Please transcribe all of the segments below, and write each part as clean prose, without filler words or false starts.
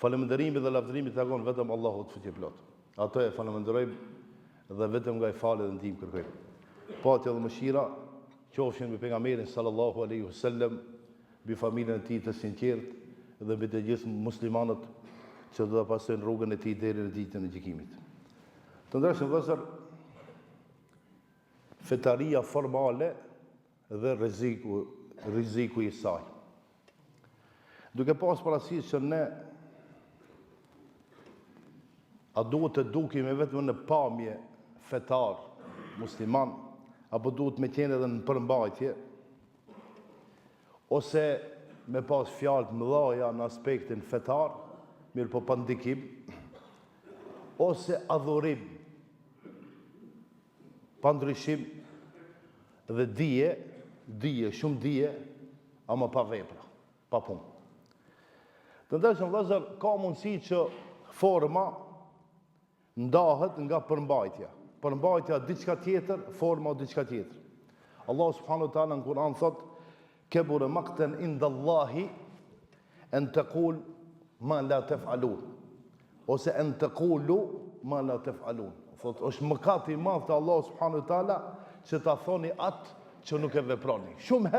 Falënderimi dhe lavdërimi takon vetëm Allahut fuqi plot. Atë e falënderojmë dhe vetëm nga i falë dhe ndihmë kërkojmë. Paqja dhe mëshira qofshin mbi pejgamberin sallallahu alaihi wasallam, mbi familjen e tij të sinqertë dhe mbi të gjithë muslimanët që do ta pasojnë rrugën e tij deri në ditën e gjykimit. Të ndershëm vëllezër, fetaria formale dhe rreziku i saj. Duke pas parasysh që ne a duhet të dukim vetëm në pamje fetar musliman, apo duhet me qenë edhe në përmbajtje, ose me pas fjalë të mëdha në aspektin fetar, mirë po pa ndikim, ose adhurim, pa ndryshim dhe dije, shumë dije, ama pa vepra, pa punë. Të ndershëm vëllezër, ka mundësi që forma ndahet nga përmbajtja. Përmbajtja diçka tjetër, forma diçka tjetër. Allah subhanahu wa taala në Kur'an thot: "Kabura maqtan inda Allahi an taqul ma la taf'alun." Ose an taqulu ma la taf'alun. Thot është mëkat i madh te Allah subhanahu wa taala që ta thoni atë që nuk e veproni. Shumë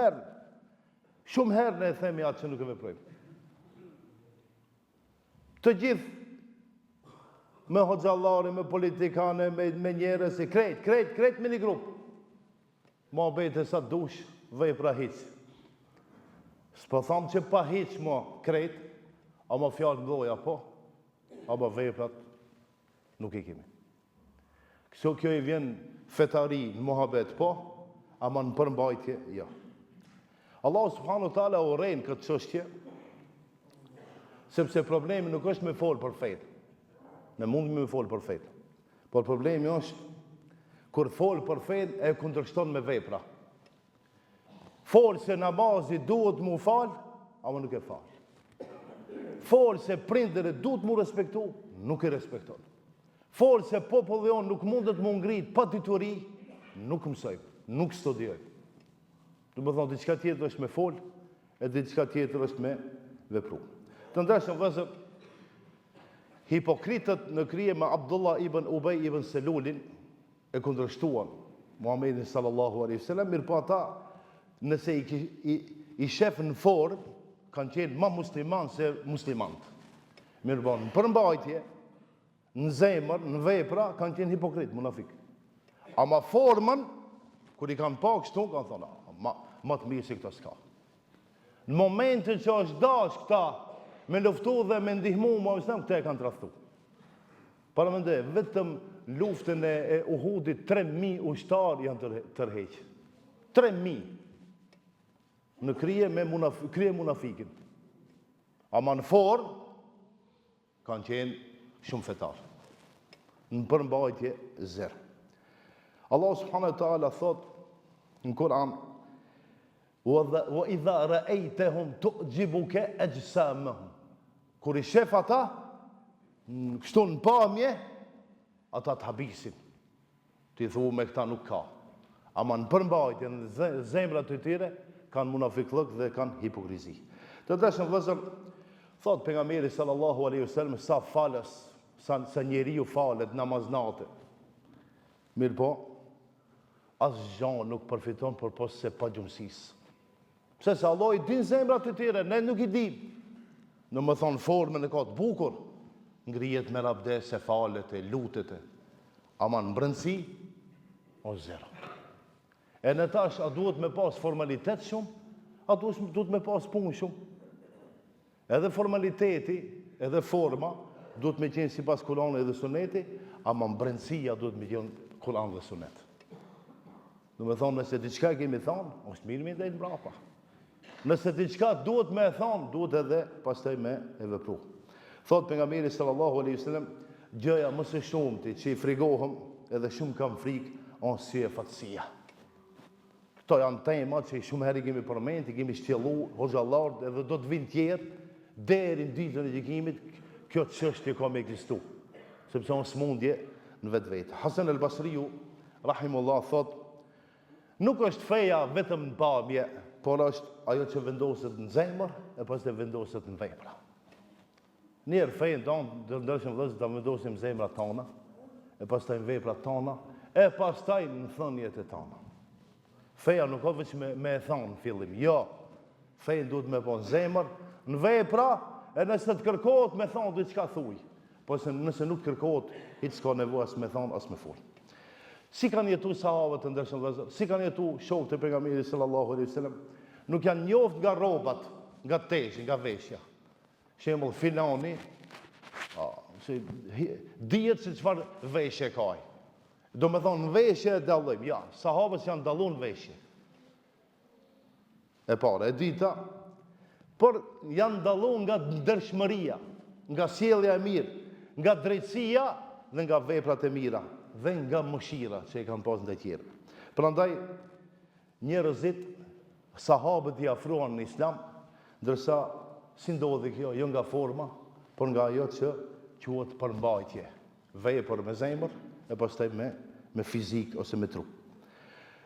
herë ne themi atë që nuk e veprojmë. Të gjithë me hoxhallare, me politikane, me njerëz, krejt me një grup. Ma bete sa dush, vepra hiq. S'po thamë që pa hiq ma krejt, ama fjallë mdoja po, ama veprat nuk i kemi. Kjo i vjen fetari në muhabet po, ama në përmbajtje, ja. Allah subhanahu wa taala urejnë këtë çështje, sepse problemi nuk është me folë për fejtë. Ne mundemi me folë për fejtë. Por problemi është, kur folë për fejtë, e kundërshton me vepra. Folë se namazi duhet mu falë, ama nuk e falë. Folë se prindërit duhet mu respektu, nuk e respekton. Folë se populli jonë nuk mundet mu ngrit pa dituri, nuk mësoj, nuk studioj. Do të thonë, diçka tjetër është me folë, e diçka tjetër është me vepru. Të ndershëm vëllezër, hipokritët në krije me Abdullah ibn Ubay ibn Selulin e kundërshtuan Muhammedin sallallahu alaihi wasallam, mirë po ata nëse i shef në formë, kanë qenë më musliman se muslimant. Mirë po në përmbajtje, në zemër, në vepra, kanë qenë hipokrit, munafik. Ama formën, kur i kanë pa kështu, kanë thonë, ma të mirë si këta s'ka. Në momentin që është dash këta, me luftu dhe me ndihmu Muhamedit, këta e kanë tradhtu. Para mendoj, vetëm luftën e Uhudit 3000 ushtar janë tërheq. 3000 në krije me munafikin. Ama në formë kanë qenë shumë fetar. Në përmbajtje zero. Allah subhanahu wa taala thot në Kur'an: "Wa idha ra'aytahum tu'jibuka ajsamuhum." Kur i shef ata, kështu në pamje, ata të habisin. Ti thu me këta nuk ka. Ama në përmbajtje, në zemrat të tyre, kanë munafiklëk dhe kanë hipokrizi. Të dashëm vëllezër, thot pejgamberi sallallahu alaihi wasallam, sa falës, sa njeriu falet namaznate. Mirë po, asë gjanë nuk përfiton për posë se pa gjumësisë. Pse se Allah i din zemrat të tyre, ne nuk i dim. Në më thonë formën e ka të bukur, ngrijet me rabdes, e falet, e lutet, ama në brëndësi, o zero. E në tash, a duhet me pas formalitet shumë, a duhet me pas punë shumë. Edhe formaliteti, edhe forma, duhet me qenë si pas Kur'anit edhe Suneti, ama në brëndësia duhet me qenë Kur'an dhe Sunet. Do me thonë, nëse diçka kemi thonë, është mirë me dhejtë mbrapa. Nëse diçka duhet me thonë, duhet edhe pastaj me e vepru. Thot pejgamberi sallallahu alaihi wasallam, gjëja më së shumti që i frigohem edhe shumë kam frikë, është si e fatësia. Këto janë tema që shumë herë kemi përmend, i kemi shtjellu hoxhallarët edhe do të vinë tjerë deri në ditën e gjykimit, kjo çështje ka me ekzistu, sepse është smundje në vetvete. Hasan al-Basriu rahimullah thot, nuk është feja vetëm në pamje, por është ajo që vendoset në zemër e pastaj vendoset në vepra. Njerë fejnë tonë, ndërshëm vëllezër, ta vendosim zemrat tona, e pastaj në veprat tona, e pastaj në thënjet e tona. Feja nuk ka veç me e thonë në fillim, jo. Fejnë duhet me po në zemër, në vepra, e nëse të kërkohet me thonë diçka thuj. Po nëse nuk kërkohet, hiç s'ka nevojë as me thonë, as me fol. Si kanë jetu sahabët të ndërshëm vëllezër, si kanë jetu shokët e pejgamberit sallallahu alaihi wasallam, nuk janë njoft nga rrobat, nga teshi, nga veshja. Shembull filani, dihet se çfarë veshje ka ai. Do me thonë në veshje e dallim, ja, sahabët janë dallu në veshje. E para, e dita, por janë dallu nga ndershmëria, nga sjellja e mirë, nga drejtësia dhe nga veprat e mira, dhe nga mëshira që i kanë pas ndaj tjerë. Prandaj njerëzit, sahabët i afruan në Islam, ndërsa si ndodhi kjo, jo nga forma, por nga ajo që quhet përmbajtje, vepër me zemër, e pastaj me fizik ose me trup.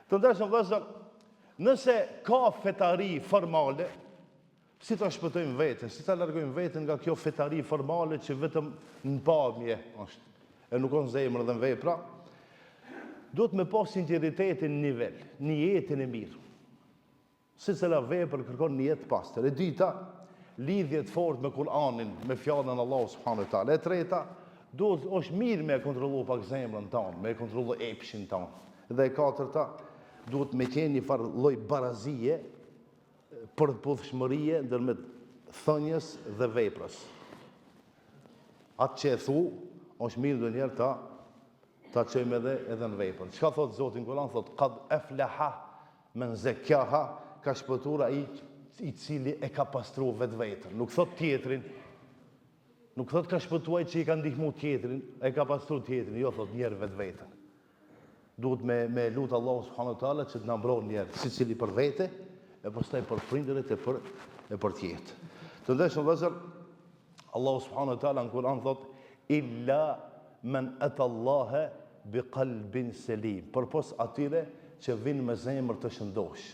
Të ndershëm vëllezër, nëse ka fetari formale, si ta shpëtojmë veten, si ta largojmë veten nga kjo fetari formale që vetëm në pamje është, e nuk ka zemër dhe në vepra, duhet me pas sinqeritetin në nivel, niyetin e mirë. Secila vepër kërkon nijet pastër. E dyta, lidhje të fortë me Kur'anin, me fjalën e Allahut subhanahu wa taala. E treta, duhet është mirë me kontrollu pak zemrën tonë, me kontrollu epshin tonë. Dhe e katërta, duhet me qenë një farë lloj barazie, përputhshmërie ndërmjet thënies dhe veprës. Atë që e thu, është mirë ndonjëherë ta çojmë edhe në veprën. Çka thot Zoti në Kur'an? Thot qad aflaha men zakkaha, ka shpëtuar ai i cili e ka pastruar vetveten. Nuk thot tjetrin, nuk thot ka shpëtuar që i ka ndihmu tjetrin, e ka pastruar tjetrin, jo thot njerë vetveten. Duhet me lutë Allahu subhanahu wa taala që të na mbron njerë, sicili për vete, e pastaj për prindërit e për tjetë. Të ndeshëm vëllezër, Allahu subhanahu wa taala në Kur'an thot illa men atallaha bi qalbin selim, përpos atyre që vinë me zemër të shëndosh.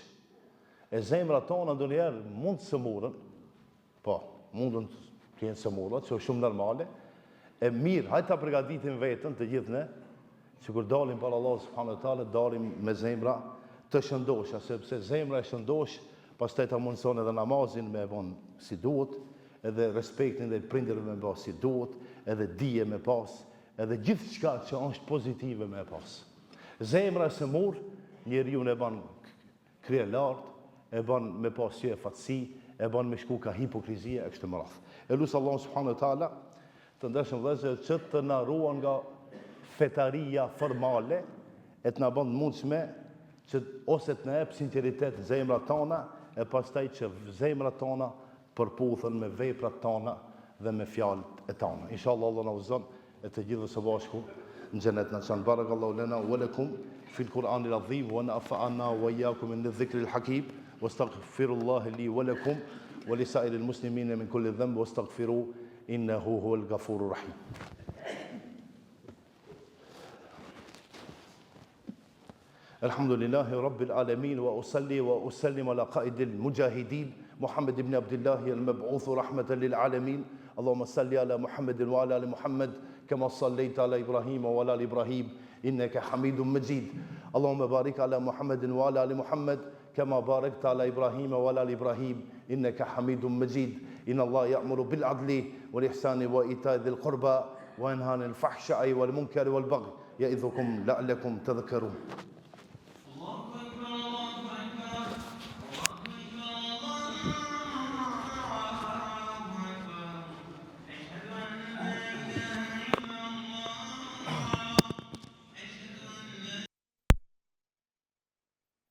E zemrat tona ndonjëherë mund të sëmurën, po, mundën të jenë sëmura, që është shumë normale, e mirë, hajtë ta përgatitim veten të gjithë ne, që kur dalim para Allahut subhanahu wa taala, dalim me zemra të shëndosha, sepse zemra e shëndosh, pastaj ta mundson edhe namazin me von si duhet, edhe respektin dhe prindërve me pas si duhet, edhe dije me pas, edhe gjithçka që është pozitive me pas. Zemra e sëmur, njeriu e bën krye lart, e bën me pas që fatësi, e bën me shku ka hipokrizia e kështu me radhë. E lutë Allahu subhanahu wa taala të ndeshëm vëllezër që të na ruan nga fetaria formale, e të na bën mundshme që ose të na jep sinqeritet në zemrat tona, e pastaj që zemrat tona përputhen me veprat tona dhe me fjalët e tona. Inshallah Allah na uzon e të gjithë së bashku në xhenet na çan. Barakallahu lana wa lakum fi al-Qur'an al-azim wa nafa'ana wa iyyakum min adh-dhikr al-hakim wastaghfirullaha li wa lakum wa li sa'iril muslimin min kulli dhanb wastaghfiruhu innahu huwal ghafurur rahim. الحمد لله رب العالمين وأصلي وأسلم على قائد المجاهدين محمد بن عبد الله المبعوث رحمة للعالمين اللهم صل على محمد وعلى آل محمد كما صليت على إبراهيم وعلى آل إبراهيم إنك حميد مجيد اللهم بارك على محمد وعلى آل محمد كما باركت على إبراهيم وعلى آل إبراهيم إنك حميد مجيد إن الله يأمر بالعدل والإحسان وإيتاء ذي القربى وينهى عن الفحشاء والمنكر والبغي يعظكم لعلكم تذكرون